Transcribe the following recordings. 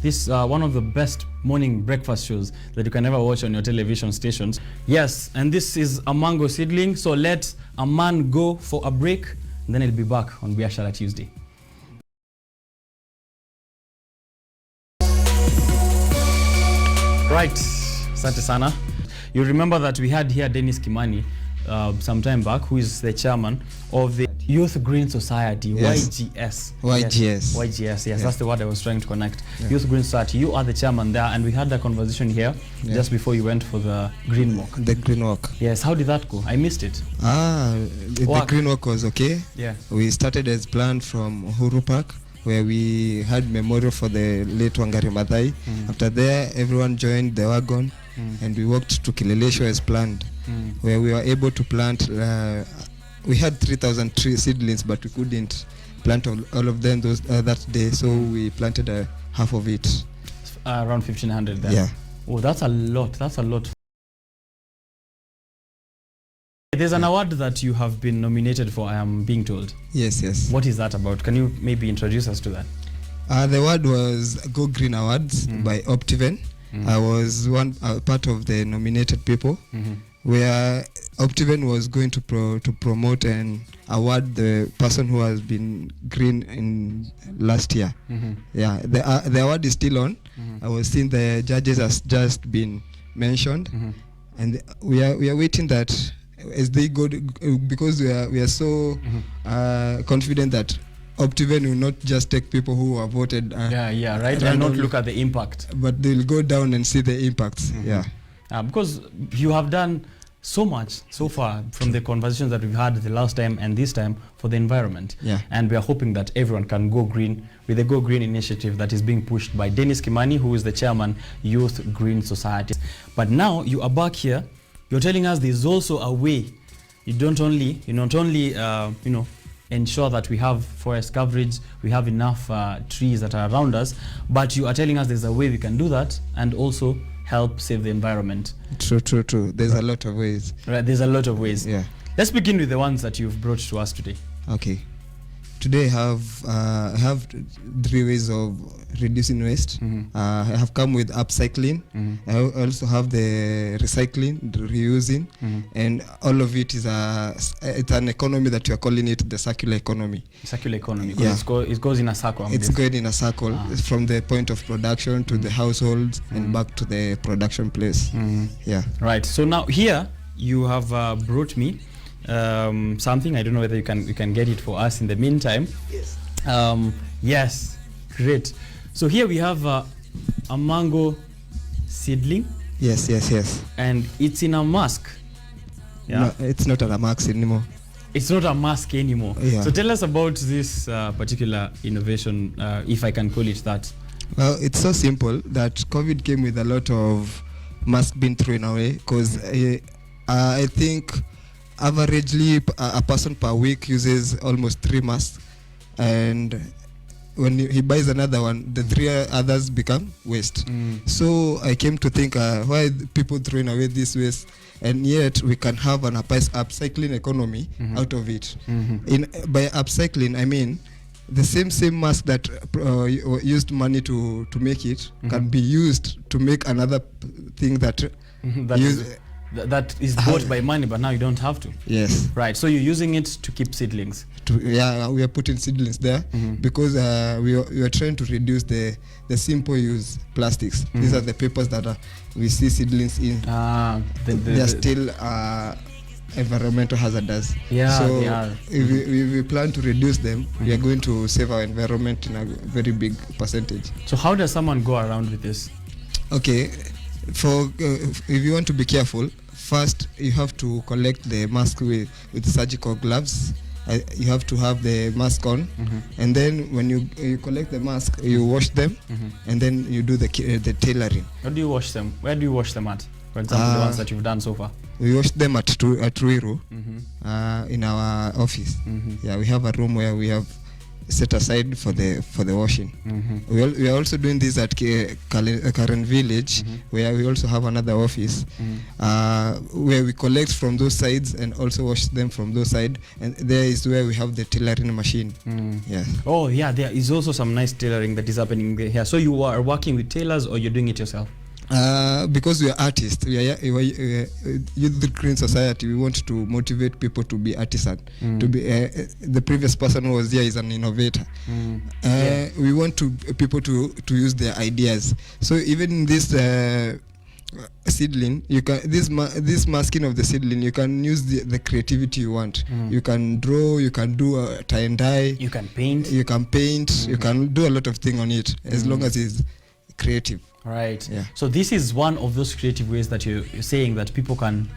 This one of the best morning breakfast shows that you can ever watch on your television stations. Yes, and this is a mango seedling. So let a man go for a break, and then he'll be back on Biashara Tuesday. Right, asante sana. You remember that we had here Dennis Kimani some time back, who is the chairman of the Youth Green Society, yes. YGS. YGS, yes, that's the word I was trying to connect. Youth Green Society, you are the chairman there, and we had a conversation here just before you went for the green walk. The green walk. Yes, how did that go? I missed it. The green walk was okay. Yeah. We started as planned from Uhuru Park, where we had memorial for the late Wangari Maathai. After there, everyone joined the wagon, and we walked to Kilelesho as planned, where we were able to plant. We had 3,000 tree seedlings, but we couldn't plant all of them that day, so we planted half of it. Around 1,500 then. Yeah. Oh, that's a lot. That's a lot. There's an award that you have been nominated for, I am being told. Yes. What is that about? Can you maybe introduce us to that? The award was GoGreen Awards by Upcycling. I was part of the nominated people, where Upcycling was going to promote and award the person who has been green in last year. Yeah, the award is still on. I was seeing the judges has just been mentioned, and we are waiting that as they go, because we are so confident that Upcycling will not just take people who have voted. Right. And not look at the impact. But they'll go down and see the impacts. Because you have done so much so far from the conversations that we've had the last time and this time for the environment. And we are hoping that everyone can go green with the GoGreen Initiative that is being pushed by Dennis Kimani, who is the chairman, Youth Green Society. But now you are back here. You're telling us there's also a way. You not only ensure that we have forest coverage, we have enough trees that are around us, but you are telling us there's a way we can do that and also help save the environment. True. There's a lot of ways. Right, there's a lot of ways. Yeah. Let's begin with the ones that you've brought to us today. Okay. Today I have 3 ways of reducing waste. I have come with upcycling. I also have the recycling, the reusing, and all of it is it's an economy that we are calling it the circular economy. Circular economy, because it goes in a circle. It's going in a circle from the point of production to the households and back to the production place. Yeah. Right. So now here you have brought me something. I don't know whether you can get it for us in the meantime. Yes. Yes, great. So here we have a mango seedling. Yes. And it's in a mask. No, it's not a mask anymore. It's not a mask anymore. Yeah. So tell us about this particular innovation, if I can call it that. Well, it's so simple that COVID came with a lot of masks being thrown away, because I think averagely a person per week uses almost 3 masks, and when he buys another one, the 3 others become waste. So I came to think, why people throwing away this waste, and yet we can have an upcycling economy out of it. By upcycling, I mean the same mask that used money to make it can be used to make another thing that that is bought by money, but now you don't have to. Yes. Right. So you're using it to keep seedlings. We are putting seedlings there because we are trying to reduce the simple use plastics. These are the papers that we see seedlings in. They are still environmental hazardous. So if we plan to reduce them, we are going to save our environment in a very big percentage. So how does someone go around with this? Okay. If you want to be careful, first you have to collect the mask with surgical gloves. You have to have the mask on, and then when you collect the mask, you wash them, and then you do the tailoring. How do you wash them? Where do you wash them at? For example, the ones that you've done so far. We wash them at Ruiru in our office. Yeah, we have a room where we have set aside for the washing. We are also doing this at Karen Village, where we also have another office, where we collect from those sides and also wash them from those sides, and there is where we have the tailoring machine. Oh yeah, there is also some nice tailoring that is happening here. So you are working with tailors, or you're doing it yourself? Because we are artists, we are Youth Green Society. We want to motivate people to be artisan. To be the previous person who was here is an innovator. We want people to use their ideas. So even in this seedling, you can this masking of the seedling, you can use the creativity you want. You can draw, you can do tie and dye, you can paint, you can do a lot of things on it, as long as it's creative. Right. Yeah. So this is one of those creative ways that you're saying that people can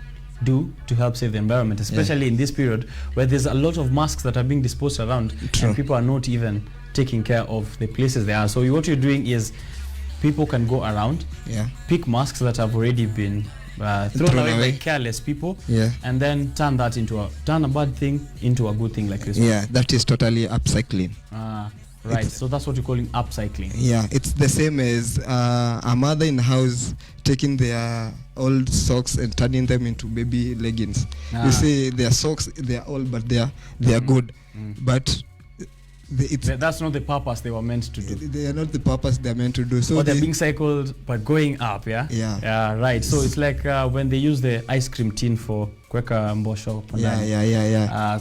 do to help save the environment, especially in this period where there's a lot of masks that are being disposed around. True. And people are not even taking care of the places they are. So what you're doing is people can go around, pick masks that have already been thrown away by careless people, and then turn a bad thing into a good thing like this. Yeah, that is totally upcycling. Right, so that's what you're calling upcycling. Yeah, it's the same as a mother in the house taking their old socks and turning them into baby leggings. You see, their socks, they're old, but they are good. But that's not the purpose they were meant to do. They are not the purpose they are meant to do. So or they're being cycled, but going up, Yeah, right. So it's like when they use the ice cream tin for kweka mbosho.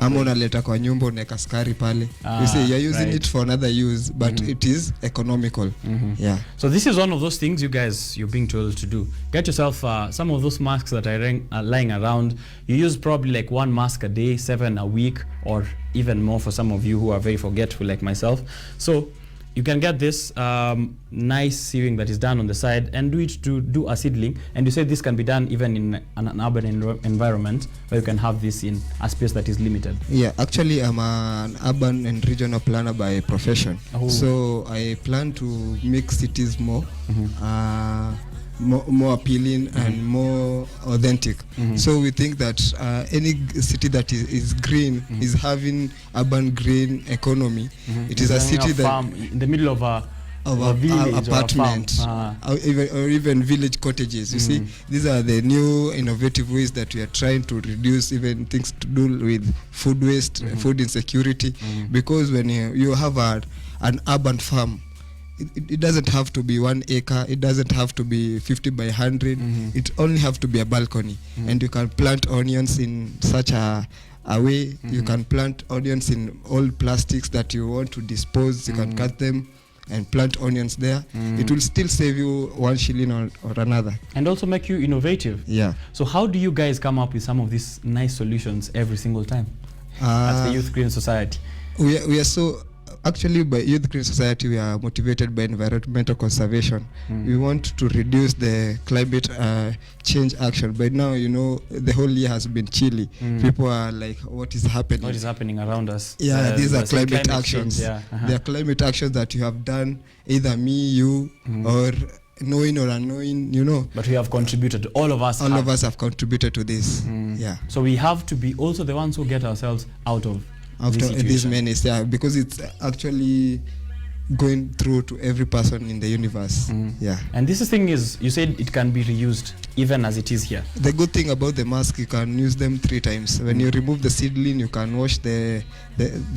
Ama unaleta kwa nyumba unaweka sukari pale. You see, you're using it for another use, but it is economical. Yeah. So this is one of those things you're being told to do. Get yourself some of those masks that are lying around. You use probably like 1 mask a day, 7 a week, or even more for some of you who are very forgetful like myself. So you can get this nice sewing that is done on the side and do a seedling. And you said this can be done even in an urban environment where you can have this in a space that is limited. Yeah, actually I'm an urban and regional planner by profession. So I plan to make cities more appealing and more authentic. So we think that any city that is green is having urban green economy. It is a city that in the middle of a village apartment or even village cottages. You see, these are the new innovative ways that we are trying to reduce even things to do with food waste, food insecurity, because when you have an urban farm, it doesn't have to be 1 acre, it doesn't have to be 50 by 100, it only have to be a balcony, and you can plant onions in such a way. You can plant onions in old plastics that you want to dispose. You can cut them and plant onions there. It will still save you 1 shilling or another, and also make you innovative. Yeah. So how do you guys come up with some of these nice solutions every single time at the Youth Green Society? We are so actually, by Youth Green Society, we are motivated by environmental conservation. We want to reduce the climate change action. But now, the whole year has been chilly. People are like, what is happening? What is happening around us? Yeah, these are climate actions. They are climate actions that you have done, either me, you, or knowing or unknowing, But we have contributed. All of us have contributed to this. Yeah. So we have to be also the ones who get ourselves out of after this menace, because it's actually going through to every person in the universe. And this thing is, you said it can be reused even as it is here. The good thing about the mask, you can use them 3 times. When you remove the seedling, you can wash the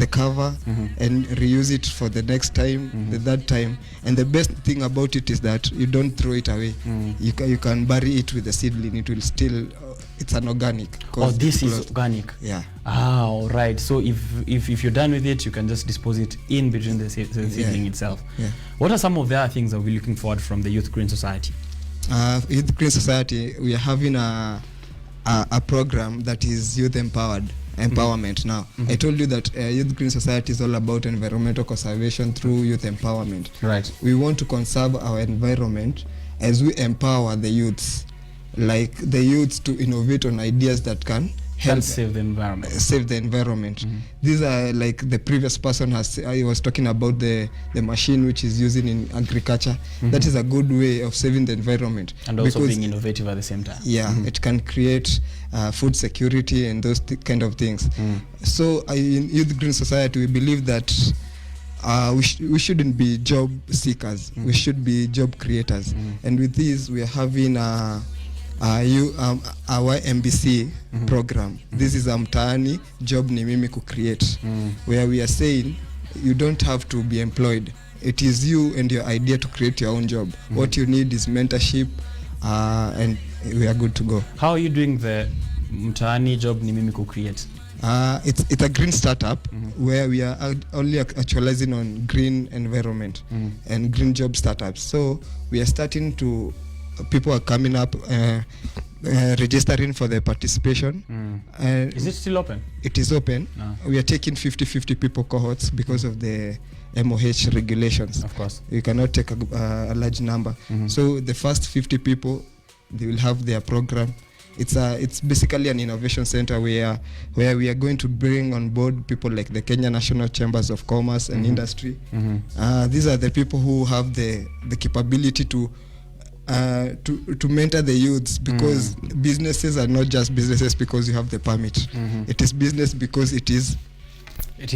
cover and reuse it for the next time, the third time. And the best thing about it is that you don't throw it away. You can bury it with the seedling. It will still it's an organic. This is organic. Yeah. All right. So if you're done with it, you can just dispose it in between the seedling itself. Yeah. What are some of the other things that we're looking forward from the Youth Green Society? Youth Green Society, we are having a program that is youth empowerment now. I told you that Youth Green Society is all about environmental conservation through youth empowerment. Right. We want to conserve our environment as we empower the youths, like the youths to innovate on ideas that can help save the environment. These are like the previous person I was talking about the machine which is using in agriculture. That is a good way of saving the environment and also being innovative at the same time. It can create food security and those kind of things. So in Youth Green Society, we believe that we shouldn't be job seekers. We should be job creators. And with this, we are having our Ymbc program. This is Mtaani Job Ni Mimi Ku Create, where we are saying you don't have to be employed. It is you and your idea to create your own job. What you need is mentorship, and we are good to go. How are you doing the Mtaani Job Ni Mimi Ku Create? It's a green startup where we are only actualizing on green environment and green job startups. So we are starting to, people are coming up, registering for the participation. Is it still open? It is open. No. We are taking 50-50 people cohorts because of the MOH regulations. Of course. You cannot take a large number. So the first 50 people, they will have their program. It's basically an innovation center where we are going to bring on board people like the Kenya National Chambers of Commerce and Industry. These are the people who have the capability to mentor the youths, because businesses are not just businesses because you have the permit. It is business because it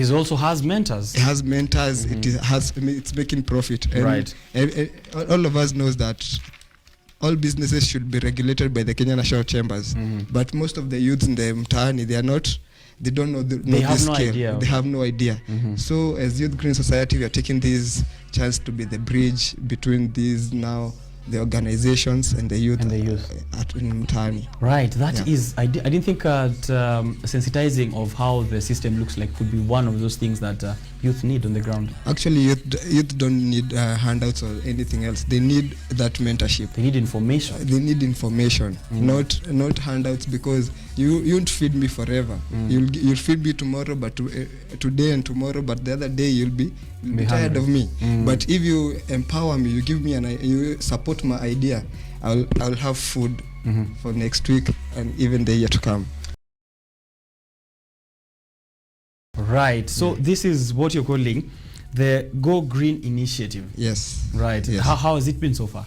also has mentors. It has mentors. It's making profit. And right. All of us knows that all businesses should be regulated by the Kenya National Chambers, but most of the youths in the Mtaani, they don't know they have no idea. They have no idea. So as Youth Green Society, we are taking this chance to be the bridge between these now, the organizations and the youth, at Mtaani. Right, that is, I didn't think that sensitizing of how the system looks like could be one of those things that youth need on the ground. Actually, youth don't need handouts or anything else. They need that mentorship. They need information. They need information, not handouts, because you won't feed me forever. You'll feed me tomorrow, but today and tomorrow, but the other day you'll be tired of me. But if you empower me, you give me you support my idea, I'll have food for next week and even the year to come. Right. So this is what you're calling the GoGreen Initiative. Yes. Right. Yes. How has it been so far?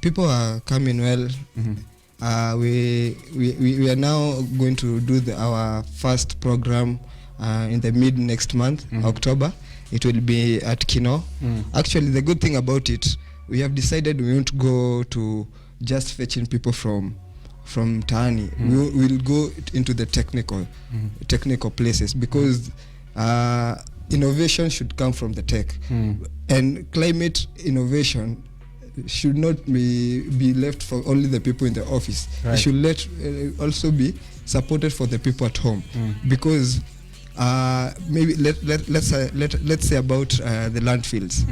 People are coming well. We are now going to do our first program in the mid next month, October. It will be at Kino. Actually, the good thing about it, we have decided we won't go to just fetching people from Mtaani. We'll go into the technical places, because innovation should come from the tech, and climate innovation should not be left for only the people in the office. Right. It should also be supported for the people at home, because maybe let's say about the landfills.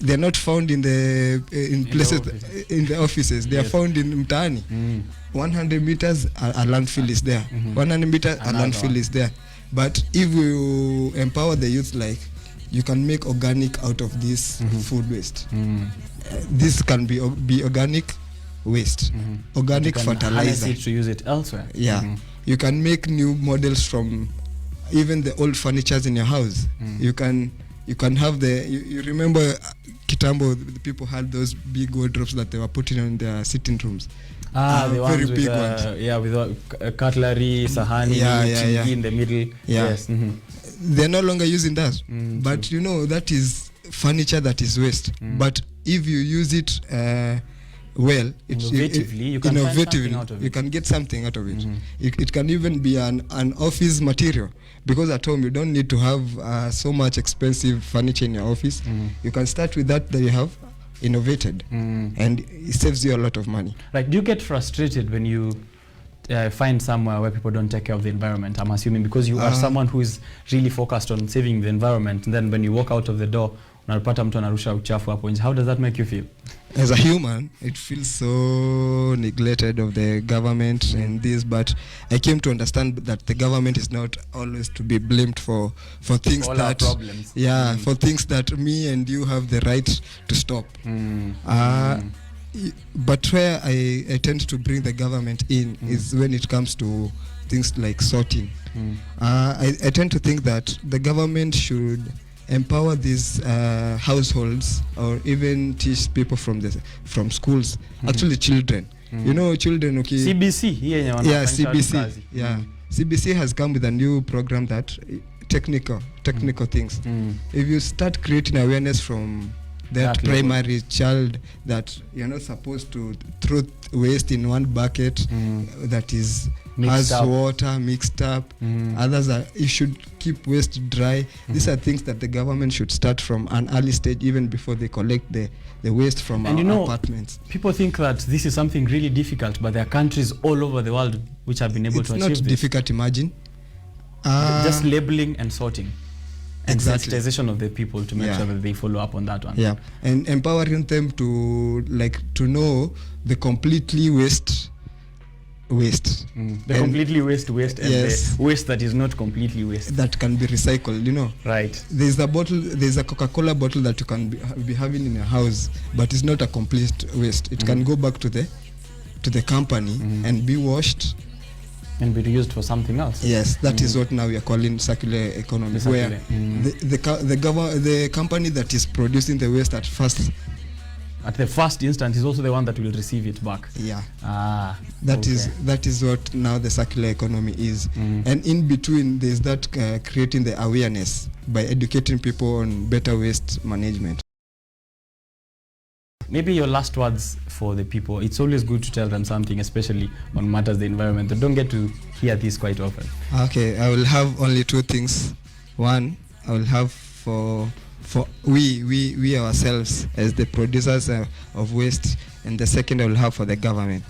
They're not found in places in the offices. They are found in Mtaani. 100 meters a landfill is there. 100 meters a landfill is there. But if you empower the youth, like, you can make organic out of this food waste. This can be organic waste, organic fertilizer. It to use it elsewhere. Yeah, you can make new models from even the old furnitures in your house. You can have you remember Kitambo, the people had those big wardrobes that they were putting on their sitting rooms. The very ones big ones. With cutlery, sahani, TV in the middle. Yeah. Yes. They're no longer using that. But that is furniture that is waste. But if you use it well, innovatively, you can find something out of it. You can get something out of it. It can even be an office material, because at home you don't need to have so much expensive furniture in your office. You can start with that you have innovated, and it saves you a lot of money. Right. Do you get frustrated when you find somewhere where people don't take care of the environment? I'm assuming because you are someone who is really focused on saving the environment, and then when you walk out of the door, unapata mtu anarusha uchafu hapo nje. How does that make you feel? As a human, it feels so neglected of the government and this, but I came to understand that the government is not always to be blamed for things all that our problems. For things that me and you have the right to stop. But where I tend to bring the government in is when it comes to things like sorting. I tend to think that the government should empower these households, or even teach people from schools, actually children. Children. CBC. CBC. CBC has come with a new program that technical things. If you start creating awareness from that primary child that you're not supposed to throw waste in one bucket that is has water mixed up. Others are, you should keep waste dry. These are things that the government should start from an early stage, even before they collect the waste from our apartments. People think that this is something really difficult, but there are countries all over the world which have been able to achieve this. It's not difficult, imagine. Just labeling and sorting. And exactly. sensitization of the people to make sure that they follow up on that one. Yeah, and empowering them to know the completely waste. The completely waste and the waste that is not completely waste. That can be recycled, you know. Right. There's a Coca-Cola bottle that you can be having in your house, but it's not a complete waste. It can go back to the company and be washed. And be used for something else. Yes, that is what now we are calling circular economy, where the company that is producing the waste at the first instance is also the one that will receive it back. Yeah. That is what now the circular economy is. And in between there's that creating the awareness by educating people on better waste management. Maybe your last words for the people. It's always good to tell them something, especially on matters of the environment. They don't get to hear this quite often. Okay, I will have only two things. One, I will have for we ourselves as the producers of waste, and the second I will have for the government.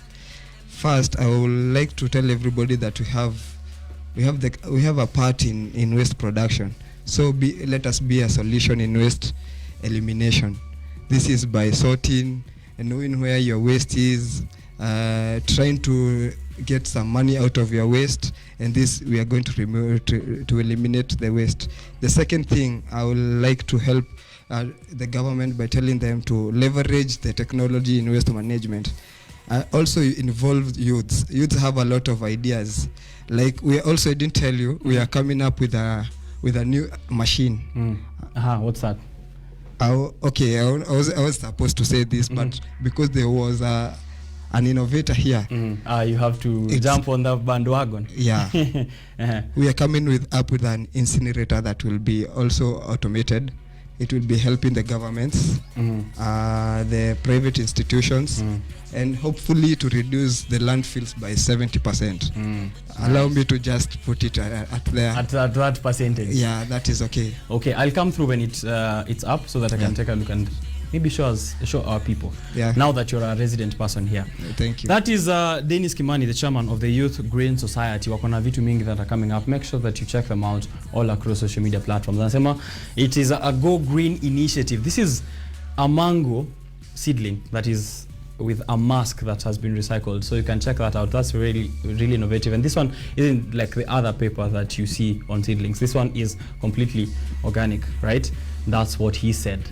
First, I would like to tell everybody that we have a part in waste production. So let us be a solution in waste elimination. This is by sorting and knowing where your waste is, trying to get some money out of your waste, and this we are going to remove to eliminate the waste. The second thing, I would like to help the government by telling them to leverage the technology in waste management. Also involve youths. Youths have a lot of ideas. Like we also didn't tell you, we are coming up with a new machine. What's that? I was supposed to say this, but because there was an innovator here, you have to jump on the bandwagon. Yeah. We are coming up with an incinerator that will be also automated. It will be helping the governments, the private institutions, and hopefully to reduce the landfills by 70%. Allow me to just put it at that percentage. Yeah, that is okay. Okay, I'll come through when it's up so that I can take a look and maybe show our people. Yeah. Now that you're a resident person here. Thank you. That is Dennis Kimani, the chairman of the Youth Green Society. Wakona vitu mingi that are coming up. Make sure that you check them out all across social media platforms. Anasema it is a GoGreen Initiative. This is a mango seedling that is with a mask that has been recycled, so you can check that out. That's really innovative, and this one isn't like the other paper that you see on seedlings. This one is completely organic, right? That's what he said.